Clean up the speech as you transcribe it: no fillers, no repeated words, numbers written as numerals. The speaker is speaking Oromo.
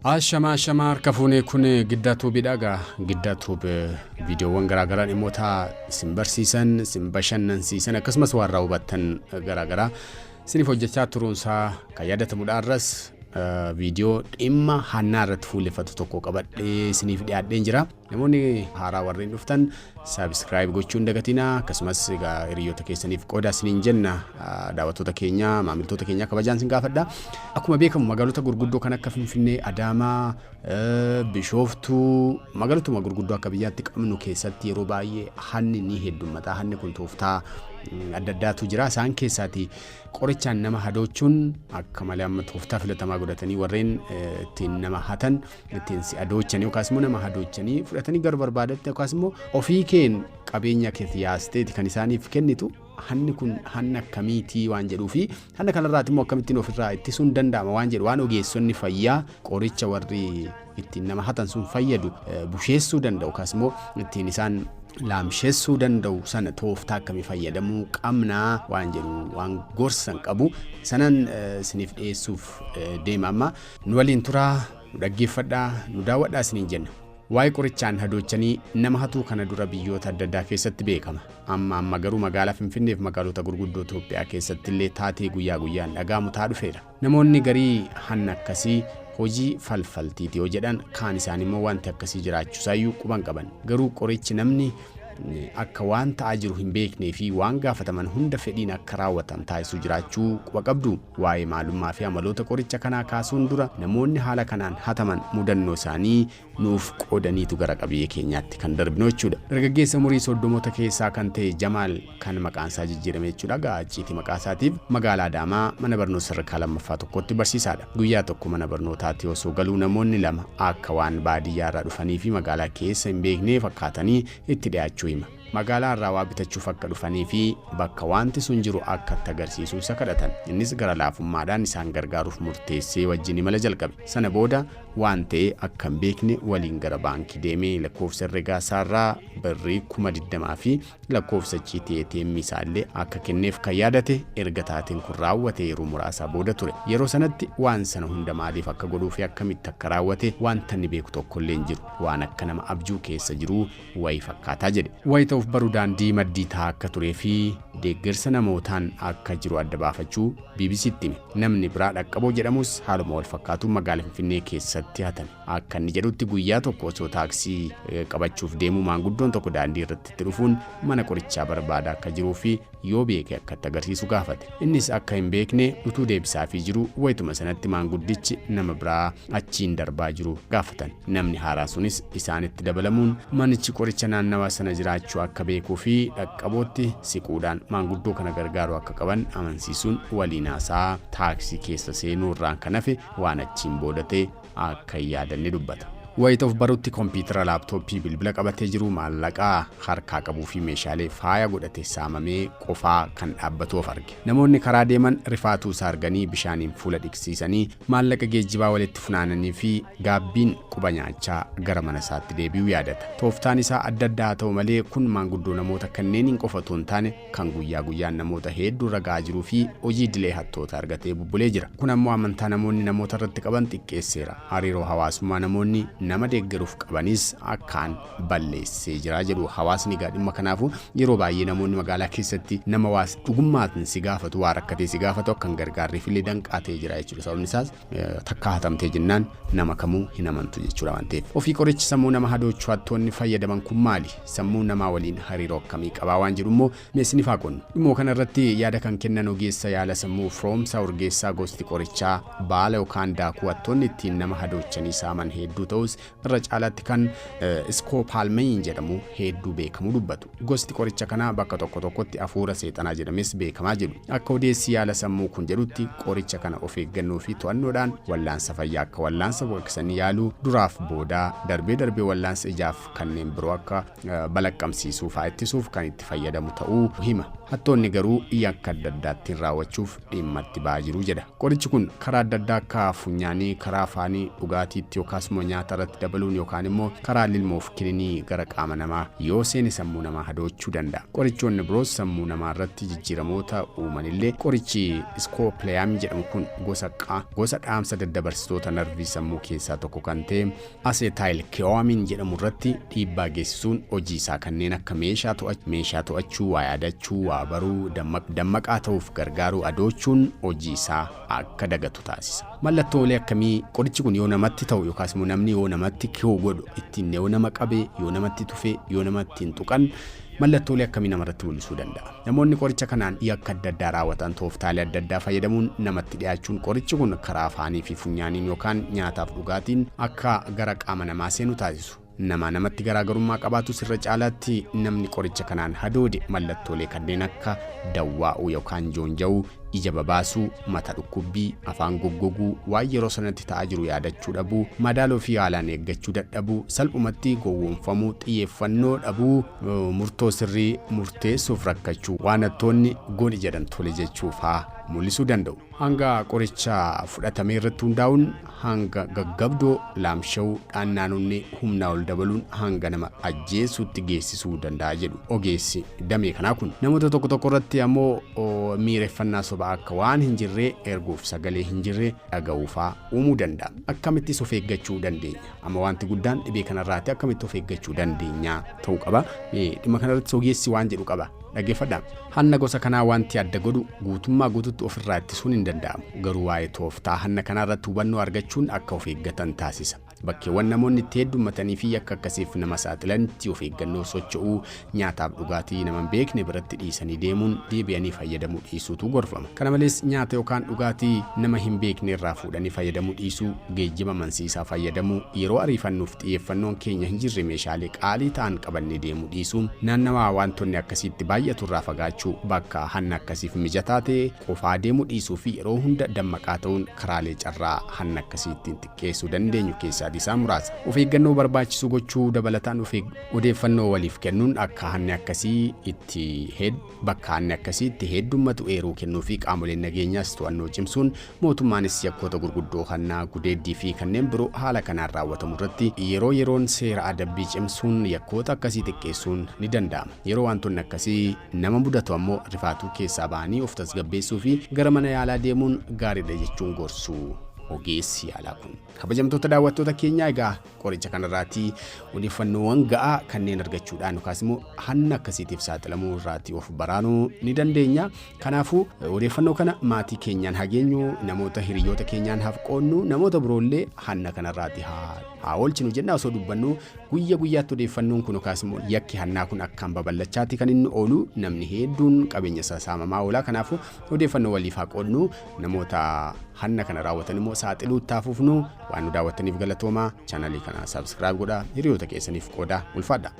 Ashama harka fuunee kun giddaatu bidhaga giddaatu viidiyoowwan garaagaraa dhimmoota simbarsiisan simbashannansiisan akkasumas waan raawwatan garaagaraa siniif hojjechaa turuunsaa kan yaadatamudha arras viidiyoo dhimma hannaa irratti fuulleffatu tokko qabadhee siniif dhiyaadheen jira namoonni haaraa warreen dhuftan subscribe gochuun dagatina akkasumas hiriyoota keessaniif qooda siniin jenna daawwattoota keenya maamiltoota keenya kabajaan sin gaafadha akkuma beekamu magaalota gurguddoo kan akka Finfinnee Adaamaa Bishooftuu magaalota gurguddoo akka biyyaatti qabnu keessatti yeroo baay'ee hanni ni heddummataa hanni kun tooftaa adda addaatu jira isaan keessaati qorichaan nama hadoochuun akka malee amma tooftaa filatamaa godhatanii warreen ittiin nama hatan ittiin si adoochanii yookaas immoo nama hadoochanii fudhatanii gar barbaadatti yookaas immoo ofii keen qabeenya keetti yaasteeti kan isaaniif kennitu hanni kun hanna akkamiitii waan jedhuu fi hanna kanarraati immoo akkamittiin ofirraa ittisuun danda'ama waan jedhu waan ogeessonni fayyaa qoricha warri ittiin nama hatan sun fayyadu busheessuu danda'u yookaas immoo ittiin isaan laamsheessuu danda'u sana tooftaa akkamii fayyadamuu qabnaa waan jedhu waan gorsan qabu sanan siniif dhiyeessuuf deema amma nu waliin turaa nu dhaggeeffadhaa nu daawwadhaa siniin jenna waa'ee qorichaan hadoochanii nama hatuu kana dura biyyoota adda addaa keessatti beekama amma garuu magaalaa Finfinnee fi magaalota gurguddoo Itoophiyaa keessatti illee taatee guyyaa guyyaan dhagaamu taa dhufeera namoonni garii hanna akkasii hojii falfaltiiti yoo jedhan kaan isaanii immoo wanti akkasii jiraachuusaayyuu quban qaban garuu qorichi namni akka waan ta'aa jiru hin beeknee fi waan gaafataman hunda fedhiin akka raawwatan taasisuu jiraachuu quba qabdu waa'ee maalummaa fi amaloota qoricha kanaa kaasuun dura namoonni haala kanaan hataman mudannoo isaanii nuuf qoodaniitu gara qabiyyee keenyaatti kan darbinu jechuudha dargaggeessa umurii 30 keessaa kan ta'e Jamaal kan maqaan isaa jijjiirame jechuudha gaacciitii maqaa isaatiif magaalaa Adaamaa mana barnoota sadarkaa lammaffaa tokkotti barsiisaadha guyyaa tokko mana barnootaatti osoo galuu namoonni lama akka waan baadiyyaarraa dhufanii fi magaalaa keessa hin beeknee fakkaatanii itti dhiyaachuu magaalaa irraa waa bitachuuf akka dhufanii fi bakka wanti sun jiru akka agarsiisuu isa kadhatan innis gara laafummaadhaan isaan gargaaruuf murteessee wajjin imala jalqabe sana booda waan ta'e akka hin beekne waliin gara baankii deemee lakkoofsa herregaa isaarraa birrii 20,000 fi lakkoofsa ATM isaallee akka kenneef kan yaadate erga taateen kun raawwate yeroo muraasa booda ture yeroo sanatti waan sana hunda maaliif akka godhuu fi akkamitti akka raawwate wanta inni beeku tokko illee hin jiru waan akka nama abjuu keessa jiru wayi fakkaataa jedhe wayita of baruu daandii maddii taa akka turee fi deeggarsa namootaan akka jiru adda baafachuu BBCtti namni biraa dhaqqaboo jedhamus haaluma wal fakkaatu magaalaa Finfinnee keessatti hatan akka inni jedhutti guyyaa tokko osoo taaksii qabachuuf deemu maanguddoon tokko daandii irratti itti dhufuun mana qorichaa barbaada akka jiruu fi yoo beeke akka itti agarsiisu gaafate innis akka hin beekne utuu deebisaa fi jiru wayituma sanatti maanguddichi nama biraa achiin darbaa jiru gaafatan namni haaraa sunis isaanitti dabalamuun manichi qoricha naannawaa sana jiraachuu akka beekuu fi dhaqqabootti siquudhaan maanguddoo kana gargaaru akka qaban amansiisuun waliinaasaa taaksii keessa seenuu irraan kan hafe waan achiin boodate akka yaadanne dubbata wayita of barutti kompiitara laaptooppii bilbila qabatee jiru maallaqaa harkaa qabuu fi meeshaalee faaya godhate saamamee qofaa kan dhaabbatu of arge namoonni karaa deeman rifaatuu isaa arganii bishaaniin fuula dhiqsiisanii maallaqa geejjibaa walitti funaananii fi gaabbiin quba nyaachaa gara mana isaatti deebi'uu yaadata tooftaan isaa adda addaa ta'u malee kun maanguddoo namoota kanneeniin qofatu hin taane kan guyyaa guyyaan namoota hedduu ragaa jiruu fi hojii dilee hattoota argatee bubbulee jira kun ammoo amantaa namoonni namoota irratti qaban xiqqeesseera hariiroo hawaasummaa namoonni nama deeggaruuf qabanis akkaan balleessee jira jedhu hawaasni dhimma kanaafu yeroo baay'ee namoonni magaalaa keessatti nama waas dhugummaatiin si gaafatu waa rakkatee si gaafatu akkan gargaarriif illee danqaatee jira jechuudha sababni isaas takka hatamtee jennaan nama kamuu hin amantu jechuudha waan ta'eef ofii qorichi sammuu nama hadoochuu hattoonni fayyadaman kun maali sammuu namaa waliin hariiroo akkamii qabaa waan jedhu immoo meesni faaqon dhimmoo kana irratti yaada kan kennan ogeessa yaala sammuu Firoomsaa Urgeessaa gosti qorichaa baala yookaan daakuu hattoonni ittiin nama hadoochanii saaman hedduu ta'us irra caalaatti kan iskoopaalmeeyin jedhamu hedduu beekamu dubbatu gosti qoricha kana bakka tokko tokkotti afuura seexanaa jedhames beekamaa jedhu akka odeessi yaala sammuu kun jedhutti qoricha kana of eeggannoo fi to'annoodhaan wallaansa fayyaa akka wallaansa baqaqsanii yaaluu duraaf boodaa darbee wallaansa ijaaf kanneen biroo akka balaqqamsiisuu fa'aa ittisuuf kan itti fayyadamu ta'uu hima hattoonni garuu yakka adda addaatti raawwachuuf dhimma itti ba'aa jiru jedha. Qorichi kun karaa adda addaa akka funyaanii, karaa afaanii, dhugaatiitti yookaas immoo nyaata irratti dabaluun yookaan immoo karaa lilmoof kininii gara qaama namaa yoo seene sammuu namaa hadoochuu danda'a. Qorichoonni biroos sammuu namaa irratti jijjiiramoota uumanillee qorichi iskoopilaayamii jedhamu kun gosa dhaamsa daddabarsitoota narvii sammuu keessaa tokko kan ta'e aseetaayilkoo'amiin jedhamu irratti dhiibbaa geessisuun hojii isaa kanneen akka meeshaa to'achuu, waa yaadachuu, waa baruu, dammaqaa ta'uuf gargaaru adoochuun hojii isaa akka dagatu taasisa. Mallattoolee akkamii qorichi kun yoo namatti ta'u yookaas immoo namni yoo namatti kiyoo godhu ittiin yoo nama qabe, yoo namatti tufe, yoo namatti hin tuqan mallattoolee akkamii namarratti mul'isuu danda'a. Namoonni qoricha kanaan yakka adda addaa raawwatan tooftaalee adda addaa fayyadamuun namatti dhiyaachuun qorichi kun karaa afaanii fi funyaaniin yookaan nyaataaf dhugaatiin akka gara qaama namaa seenu taasisu. Namatti garaagarummaa qabaatu sirra caalaatti namni qoricha kanaan hadoode mallattoolee kanneen akka dawwaa'uu yookaan joonja'uu, ija babaasuu, mata dhukkubbii, afaan goggoguu, waan yeroo sanatti ta'aa jiru yaadachuu dhabuu, madaaloo fi haalaan eeggachuu dadhabuu, salphumatti gowwoomfamuu, xiyyeeffannoo dhabuu, murtoo sirrii murteessuuf rakkachuu, waan hattoonni godhi jedhan tole jechuuf mul'isuu danda'u. Hanga qoricha fudhatamee irratti hundaa'uun hanga gaggabdoo, laamsha'uu, dhaannaanonni humnaa ol dabaluun hanga nama ajjeesuutti geessisuu danda'a jedhu ogeessi damee kanaa kun. Namoota tokko irratti ammoo miireffannaa sobaa akka waan hin jirree erguuf sagalee hin jirree dhaga'uufaa uumuu danda'a. Akkamitti of eeggachuu dandeenya? Amma wanti guddaan dhibee kanarraati akkamitti of eeggachuu dandeenya ta'uu qaba. Dhimma kanarratti ogeessi waan jedhu qaba. Dhaggeeffadhaa. Hanna gosa kanaa wanti adda godhu guutummaa guututti ofirraa ittisuun hin danda'amu. Garuu waa'ee tooftaa hanna kanarratti hubannoo argachuun akka of eeggatan taasisa. Bakkeewwan namoonni itti heddummatanii fi akka akkasiif nama saaxilanitti of eeggannoo socho'uu, nyaataaf dhugaatii nama hin beekne biratti dhiisanii deemuun deebi'anii fayyadamuu dhiisuutu gorfama. Kana malees nyaata yookaan dhugaatii nama hin beekne irraa fuudhanii fayyadamuu dhiisuu, geejjiba amansiisaa fayyadamuu, yeroo ariifannuuf xiyyeeffannoon keenya hin jirre meeshaalee qaalii ta'an qabannee deemuu dhiisuu, naannawaa wantoonni akkasiitti baay'atu irraa fagaachuu, bakka hanna akkasiif mijataa ta'e qofaa deemuu dhiisuu fi yeroo hunda dammaqaa ta'uun karaalee carraa hanna akkasiittiin xiqqeessuu dandeenyu keessaa isaa muraasa. Of eeggannoo barbaachisu gochuu dabalataan odeeffannoo waliif kennuun akka hanni akkasii itti heddummatu eeruu kennuu fi qaamoleen nageenyaas to'annoo cimsuun mootummaanis yakkoota gurguddoo hannaa gudeeddii fi kanneen biroo haala kanaan raawwatamu irratti yeroon seera adabbii cimsuun yakkoota akkasii xiqqeessuun ni danda'ama. Yeroo wantoonni akkasii nama mudatu ammoo rifaatuu keessaa ba'anii of tasgabbeessuu fi gara mana yaalaa deemuun gaariidha jechuun gorsuu ogeessi yaalaa kun. Kabajamtoota daawwattoota keenyaa egaa qoricha kanarraatii odeeffannoowwan ga'aa kanneen argachuudhaan yookaas immoo hanna akkasiitiif saaxilamuu irraatii of baraanuu ni dandeenya. Kanaafuu odeeffannoo kana maatii keenyaan hageenyu, namoota hiriyoota keenyaan hafqoonnu, namoota biroollee hanna kanarraatii haa oolchinu jenna osoo dubbannu guyyaatti odeeffannoon kun yookaas immoo yakki hannaa kun akkaan babal'achaati kan inni oolu. Namni hedduun qabeenya isaa saamamaa oola. Kanaafuu odeeffannoo waliif haa qoodnu. Namoota hanna kana raawwatan immoo saaxiluu taafufnu. Waan nu daawwattaniif galatoomaa. Chaanalii kana subscribe godhaa. Hiriyoota keessaniif qoodaa. Ulfaadha.